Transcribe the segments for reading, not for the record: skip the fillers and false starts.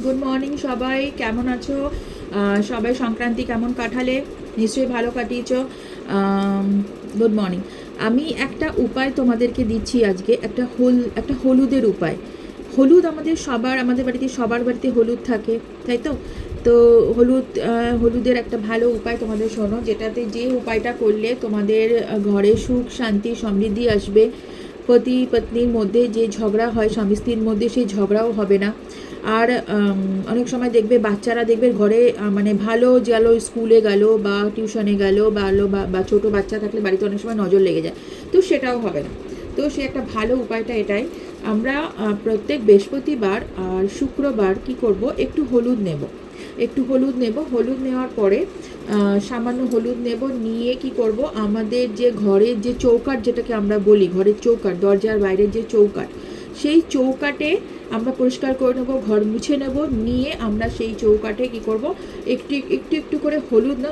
Good morning সবাই, কেমন আছো? সবাই সংক্রান্তি কেমন কাটালে? নিশ্চয়ই ভালো কাটিয়েছো। Good morning. আমি একটা উপায় তোমাদেরকে দিচ্ছি আজকে, একটা হলুদের উপায়। হলুদ আমাদের বাড়িতে সবার বাড়িতে হলুদ থাকে, তাই তো? তো হলুদের একটা ভালো উপায় তোমাদের শোনো, যেটাতে যে উপায়টা করলে তোমাদের ঘরে সুখ শান্তি সমৃদ্ধি আসবে। পতি পত্নীর মধ্যে যে ঝগড়া হয় স্বামী স্ত্রীর মধ্যে, সেই ঝগড়াও হবে না। আর অনেক সময় দেখবে বাচ্চারা দেখবে ঘরে মানে ভালো গেল, স্কুলে গেল বা টিউশনে গেল বা ছোটো বাচ্চা থাকলে বাড়িতে অনেক সময় নজর লেগে যায়, তো সেটাও হবে না। তো সে একটা ভালো উপায়টা এটাই, আমরা প্রত্যেক বৃহস্পতিবার আর শুক্রবার কি করব, একটু হলুদ নেব। হলুদ নেওয়ার পরে সামান্য হলুদ নেব, নিয়ে কি করব, আমাদের যে ঘরের যে চৌকাঠ, যেটাকে আমরা বলি ঘরের চৌকাঠ, দরজার বাইরের যে চৌকাঠ, সেই চৌকাঠে আমরা পরিষ্কার করে নেব, ঘর মুছে নেব। নিয়ে আমরা সেই চৌকাঠে কি করব, একটু একটু একটু করে হলুদ না,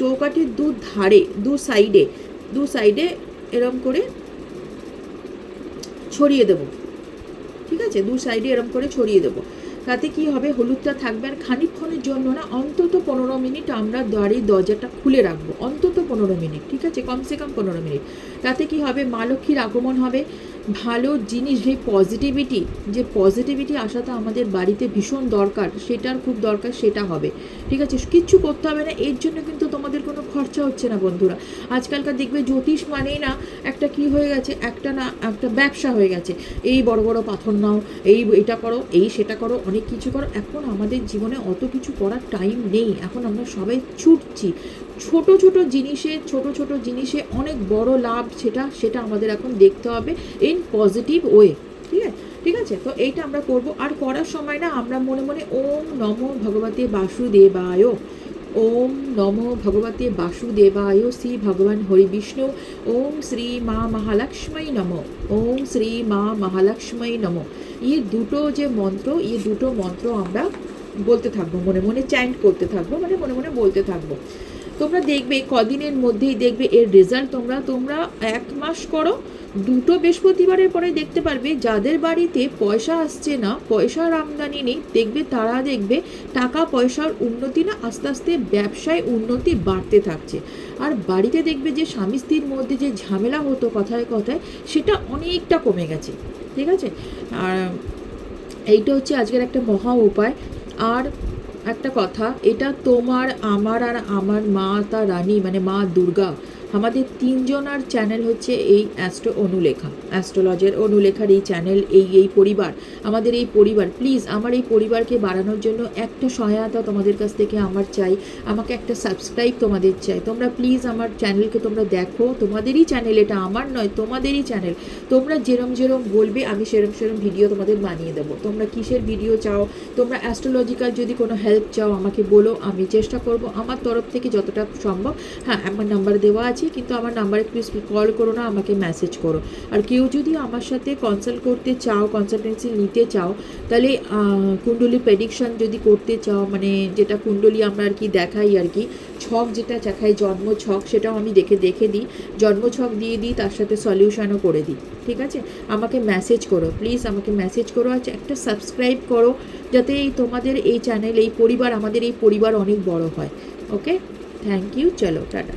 চৌকাঠের দু সাইডে এরম করে ছড়িয়ে দেব। ঠিক আছে, দু সাইডে এরম করে ছড়িয়ে দেবো। তাতে কি হবে, হলুদটা থাকবে। আর খানিকক্ষণের জন্য না, অন্তত 15 মিনিট আমরা দরজাটা খুলে রাখবো, অন্তত 15 মিনিট, ঠিক আছে, কমসে কম 15 মিনিট। তাতে কি হবে, মা লক্ষ্মীর আগমন হবে। ভালো জিনিস, যে পজিটিভিটি আসাটা আমাদের বাড়িতে ভীষণ দরকার, সেটার খুব দরকার, সেটা হবে। ঠিক আছে, কিচ্ছু করতে হবে না, এর জন্য কিন্তু তোমাদের কোনো খরচা হচ্ছে না বন্ধুরা। আজকালকার দেখবে জ্যোতিষ মানেই না একটা কি হয়ে গেছে, একটা ব্যবসা হয়ে গেছে। এই বড় বড় পাথর নাও, এটা করো, সেটা করো, অনেক কিছু করো। এখন আমাদের জীবনে অত কিছু করার টাইম নেই, এখন আমরা সবাই ছুটছি। ছোট ছোট জিনিসে অনেক বড় লাভ, সেটা আমাদের এখন দেখতে হবে ইন পজিটিভ ওয়ে। ঠিক আছে, তো এইটা আমরা করব। আর করার সময় না, আমরা মনে মনে ওম নমো ভগবতে বাসুদেবায়, ওম নমো ভগবতে বাসুদেবায়, শ্রী ভগবান হরি বিষ্ণু, ওম শ্রী মা মহালক্ষ্মী নমো, ওম শ্রী মা মহালক্ষ্মী নমো। দুটো মন্ত্র আমরা বলতে থাকবো, মনে মনে চ্যান্ট করতে থাকবো, মানে মনে মনে বলতে থাকবো। তোমরা দেখবে কদিনের মধ্যেই দেখবে এর রেজাল্ট। তোমরা 1 মাস করো, দুটো বৃহস্পতিবারের পরে দেখতে পারবে যাদের বাড়িতে পয়সা আসছে না, পয়সার আমদানি নেই, দেখবে তারা দেখবে টাকা পয়সার উন্নতি না, আস্তে আস্তে ব্যবসায় উন্নতি বাড়তে থাকছে। আর বাড়িতে দেখবে যে স্বামী স্ত্রীর মধ্যে যে ঝামেলা হতো কথায় কথায়, সেটা অনেকটা কমে গেছে। ঠিক আছে, আর এইটা হচ্ছে আজকের একটা মহা উপায়। আর একটা কথা, এটা তোমার, আমার আর আমার মা তা রানী, মানে মা দুর্গা, আমাদের তিনজনার চ্যানেল হচ্ছে এই অ্যাস্ট্রোলজার অনুলেখার এই চ্যানেল, এই পরিবার, আমাদের এই পরিবার। প্লিজ আমার এই পরিবারকে বাড়ানোর জন্য একটা সহায়তা তোমাদের কাছ থেকে আমার চাই, আমাকে একটা সাবস্ক্রাইব তোমাদের চাই। তোমরা প্লিজ আমার চ্যানেলকে তোমরা দেখো, তোমাদেরই চ্যানেল এটা, আমার নয়, তোমাদেরই চ্যানেল। তোমরা যেরম বলবে আমি সেরম ভিডিও তোমাদের বানিয়ে দেবো। তোমরা কিসের ভিডিও চাও, তোমরা অ্যাস্ট্রোলজিক্যাল যদি কোনো হেল্প চাও আমাকে বলো, আমি চেষ্টা করব আমার তরফ থেকে যতটা সম্ভব। হ্যাঁ, আমার নাম্বার দেওয়া আছে, কিন্তু আমার নাম্বারে প্লিজ কল করো না, আমাকে মেসেজ করো। আর কেউ যদি আমার সাথে কনসালটেন্সি নিতে চাও, তাহলে কুণ্ডলী প্রেডিকশন যদি করতে চাও, মানে যেটা কুণ্ডলী আমরা আর কি দেখাই, আর কি ছক যেটা দেখাই, জন্ম ছক, সেটাও আমি দেখে দিই, জন্ম ছক দিয়ে দিই, তার সাথে সলিউশনও করে দিই। ঠিক আছে, আমাকে মেসেজ করো, প্লিজ আমাকে মেসেজ করো। আর একটা সাবস্ক্রাইব করো, যাতে তোমাদের এই চ্যানেল, এই পরিবার, আমাদের এই পরিবার অনেক বড় হয়। ওকে, থ্যাংক ইউ, চলো টাটা।